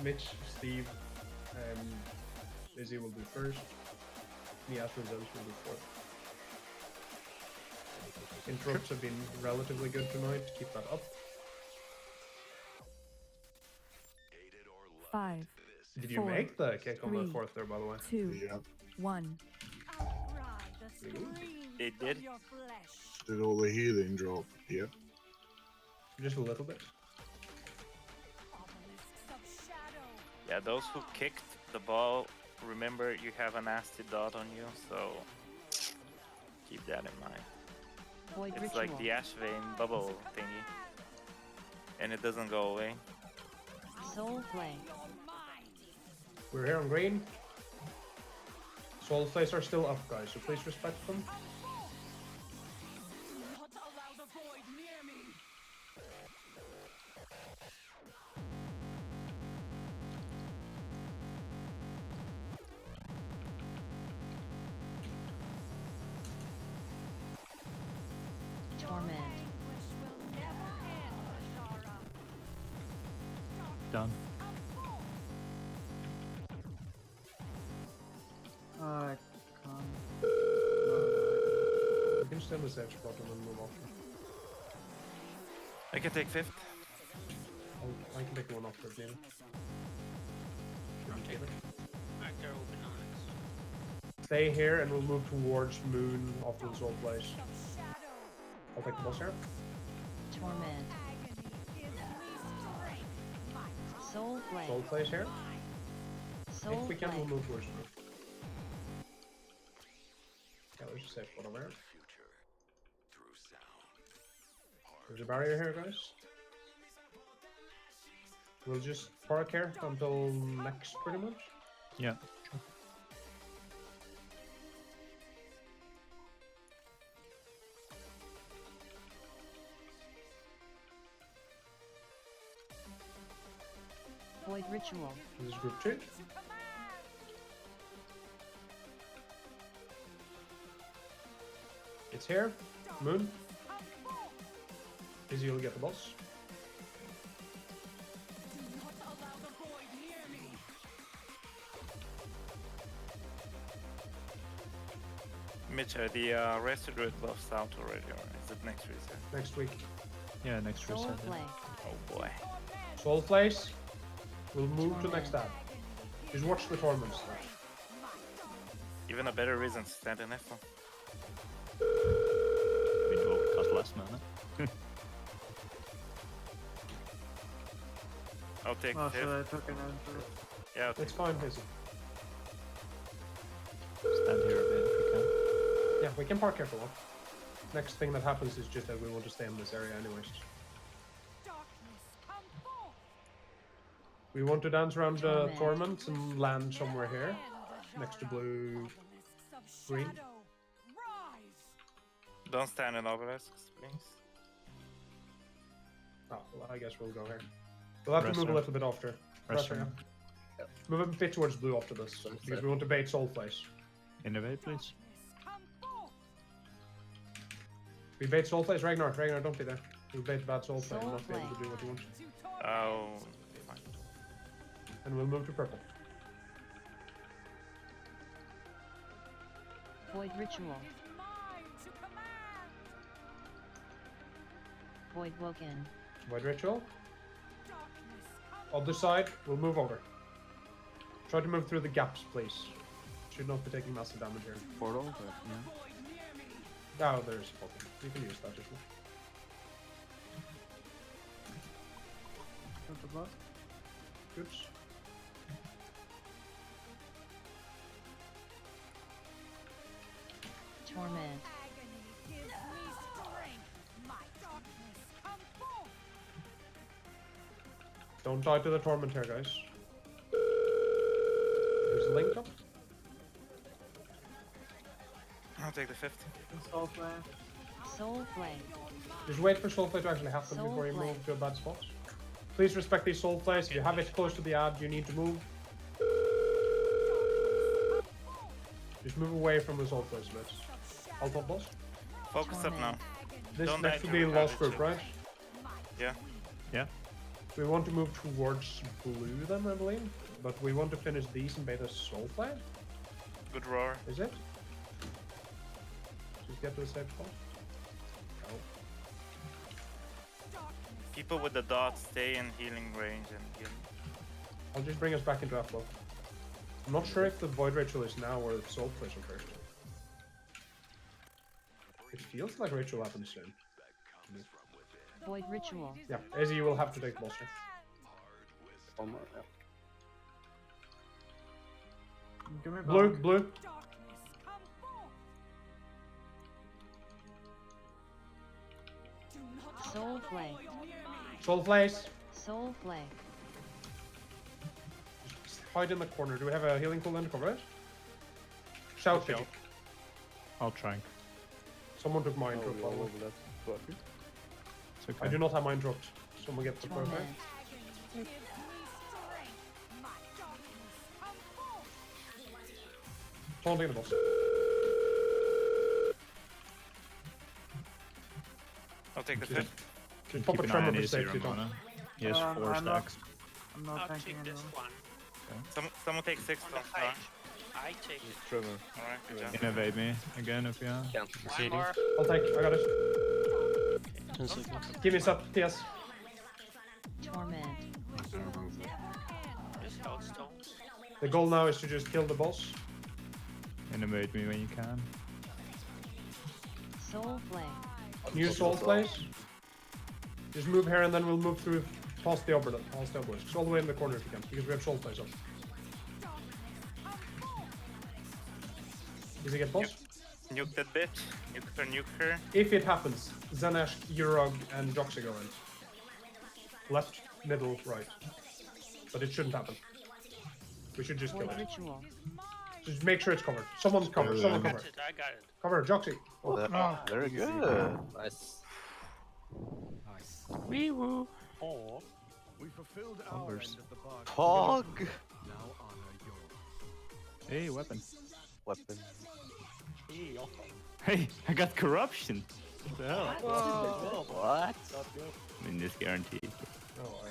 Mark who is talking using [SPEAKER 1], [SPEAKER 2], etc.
[SPEAKER 1] Mitch, Steve, Izzy will do first. Me, Astro, and Zeus will do fourth. Interrupts have been relatively good tonight. Keep that up.
[SPEAKER 2] 5,
[SPEAKER 1] Did you
[SPEAKER 2] 4,
[SPEAKER 1] make the kick on the
[SPEAKER 2] 3,
[SPEAKER 1] fourth there, by the way?
[SPEAKER 2] 2,
[SPEAKER 3] Yeah.
[SPEAKER 2] 1.
[SPEAKER 4] It did.
[SPEAKER 3] Did all the healing drop? Yeah.
[SPEAKER 1] Just a little bit.
[SPEAKER 4] Yeah, those who kicked the ball, remember you have a nasty dot on you, so keep that in mind.
[SPEAKER 5] Void
[SPEAKER 4] It's
[SPEAKER 5] ritual.
[SPEAKER 4] like the ash vein bubble thingy, and it doesn't go away.
[SPEAKER 5] Soul play.
[SPEAKER 1] We're here on green. Soul Flays are still up, guys, so please respect them.
[SPEAKER 5] Torment.
[SPEAKER 6] Done.
[SPEAKER 7] I can't.
[SPEAKER 1] We can still the safe spot and then move off.
[SPEAKER 4] I can take fifth.
[SPEAKER 1] I can pick one off for Xanesh. Stay here and we'll move towards Moon after the Soul Flays. I'll take the boss here.
[SPEAKER 5] Torment. Soul play.
[SPEAKER 1] Soul Flays here.
[SPEAKER 5] Soul
[SPEAKER 1] If we can,
[SPEAKER 5] play.
[SPEAKER 1] we'll move towards Moon. Yeah, there's a safe spot over here. There's a barrier here, guys. We'll just park here until next, pretty much.
[SPEAKER 6] Yeah.
[SPEAKER 5] Void ritual.
[SPEAKER 1] This is group 2. It's here. Moon. Izzy will get the boss.
[SPEAKER 4] Mitch, are the Rested Druid buffs out already, or is it next reset?
[SPEAKER 1] Next week.
[SPEAKER 6] Yeah, next
[SPEAKER 5] Soul
[SPEAKER 6] reset.
[SPEAKER 5] play.
[SPEAKER 4] Oh boy.
[SPEAKER 1] Soul Flays. We'll move to next tab. Just watch the torment stuff.
[SPEAKER 4] Even a better reason to stand in F1.
[SPEAKER 6] We do overcast last mana.
[SPEAKER 4] I'll take
[SPEAKER 7] Oh,
[SPEAKER 4] fifth.
[SPEAKER 7] so I took an answer.
[SPEAKER 4] Yeah, I'll take
[SPEAKER 1] It's fine, Izzy.
[SPEAKER 6] Stand here a bit if we can.
[SPEAKER 1] Yeah, we can park here for one. Next thing that happens is just that we want to stay in this area anyways. We want to dance around the torment and land somewhere here, next to blue, green.
[SPEAKER 4] Don't stand in obelisks, please.
[SPEAKER 1] Oh, well, I guess we'll go here. We'll have to move a
[SPEAKER 6] Presser.
[SPEAKER 1] little bit after.
[SPEAKER 6] Presser.
[SPEAKER 1] Presser, yeah. Move a bit towards blue after this, because we want to bait Soul Flays.
[SPEAKER 6] Innervate, please.
[SPEAKER 1] We bait Soul Flays, Ragnar, don't be there. We bait bad Soul Flay and
[SPEAKER 5] Soul
[SPEAKER 1] not be able to
[SPEAKER 5] Flay.
[SPEAKER 1] do what you want.
[SPEAKER 4] Oh, fine.
[SPEAKER 1] And we'll move to purple.
[SPEAKER 5] Void ritual. Void woken.
[SPEAKER 1] Void Ritual. Other side, we'll move over. Try to move through the gaps, please. Should not be taking massive damage here.
[SPEAKER 6] Portal, but yeah.
[SPEAKER 1] Oh, there's a pocket. You can use that if you
[SPEAKER 7] Got the block.
[SPEAKER 1] Oops.
[SPEAKER 5] Torment.
[SPEAKER 1] Don't die to the torment here, guys. There's a link up.
[SPEAKER 4] I'll take the fifth.
[SPEAKER 7] Soul play.
[SPEAKER 5] Soul play.
[SPEAKER 1] Just wait for soul play to actually happen
[SPEAKER 5] Soul
[SPEAKER 1] before you
[SPEAKER 5] play.
[SPEAKER 1] move to a bad spot. Please respect these soul plays. If you have it close to the ad, you need to move. Just move away from the soul plays, mates. I'll top boss.
[SPEAKER 4] Focus up now.
[SPEAKER 1] This
[SPEAKER 4] Don't
[SPEAKER 1] next
[SPEAKER 4] die
[SPEAKER 1] to
[SPEAKER 4] to
[SPEAKER 1] be
[SPEAKER 4] the
[SPEAKER 1] lost
[SPEAKER 4] habit
[SPEAKER 1] group, right?
[SPEAKER 4] Yeah.
[SPEAKER 6] Yeah.
[SPEAKER 1] We want to move towards blue then, I believe. But we want to finish these in beta soul flag.
[SPEAKER 4] Good roar.
[SPEAKER 1] Is it? Just get to the safe spot. Oh.
[SPEAKER 4] People with the dot stay in healing range and heal.
[SPEAKER 1] I'll just bring us back into upload. I'm not sure if the Void Ritual is now or if Soul Plays are first. It feels like Ritual happens soon.
[SPEAKER 5] Void ritual.
[SPEAKER 1] Yeah, Izzy, you will have to take the boss here.
[SPEAKER 7] Give me
[SPEAKER 1] Blue,
[SPEAKER 7] back.
[SPEAKER 1] blue.
[SPEAKER 5] Soul flay.
[SPEAKER 1] Soul Plays.
[SPEAKER 5] Soul flay.
[SPEAKER 1] Hide in the corner. Do we have a healing cooldown to cover it? Shout Piggy.
[SPEAKER 6] I'll trank.
[SPEAKER 1] Someone took mine drop.
[SPEAKER 2] Oh,
[SPEAKER 6] It's okay.
[SPEAKER 1] I do not have mine dropped. Someone get the
[SPEAKER 5] Torment.
[SPEAKER 1] perfect. Taunting the boss.
[SPEAKER 4] I'll take the
[SPEAKER 1] Just-
[SPEAKER 4] fifth.
[SPEAKER 1] Just pop a
[SPEAKER 6] Keep an eye
[SPEAKER 1] tremor
[SPEAKER 6] on
[SPEAKER 1] for
[SPEAKER 6] Izzy,
[SPEAKER 1] safety, Tom.
[SPEAKER 6] Ramona. He has
[SPEAKER 7] Um,
[SPEAKER 6] 4
[SPEAKER 7] I'm not-
[SPEAKER 6] stacks.
[SPEAKER 7] I'm not
[SPEAKER 8] I'll
[SPEAKER 7] tanking
[SPEAKER 8] take this
[SPEAKER 7] anymore.
[SPEAKER 8] one.
[SPEAKER 4] Someone take 6
[SPEAKER 8] On
[SPEAKER 4] from
[SPEAKER 8] the
[SPEAKER 4] star.
[SPEAKER 8] height. I take it.
[SPEAKER 2] Trevor.
[SPEAKER 4] Alright, good job.
[SPEAKER 6] Innovate me again if you are.
[SPEAKER 8] One more.
[SPEAKER 1] I'll take. I got it.
[SPEAKER 2] 10 seconds.
[SPEAKER 1] Give me some PS.
[SPEAKER 5] Torment.
[SPEAKER 8] Just hold stones.
[SPEAKER 1] The goal now is to just kill the boss.
[SPEAKER 6] Innovate me when you can.
[SPEAKER 5] Soul flay.
[SPEAKER 1] New soul plays. Just move here and then we'll move through past the obelisks. All the way in the corner if you can, because we have soul plays up. Does he get boss?
[SPEAKER 4] Nuke that bitch. Nuke her.
[SPEAKER 1] If it happens, Xanesh, Urog, and Joxy go in. Left, middle, right. But it shouldn't happen. We should just kill
[SPEAKER 5] Void
[SPEAKER 1] it.
[SPEAKER 5] ritual.
[SPEAKER 1] Just make sure it's covered. Someone's covered. Someone
[SPEAKER 8] I got
[SPEAKER 1] covered.
[SPEAKER 8] it. I got it.
[SPEAKER 1] Cover, Joxy.
[SPEAKER 2] Very good. Nice.
[SPEAKER 4] Wee woo.
[SPEAKER 6] Covers.
[SPEAKER 2] Pog!
[SPEAKER 6] Hey, weapon.
[SPEAKER 2] Weapon.
[SPEAKER 6] Hey, I got corruption. What the hell?
[SPEAKER 2] What?
[SPEAKER 6] I mean, this guaranteed.
[SPEAKER 1] Oh, yeah.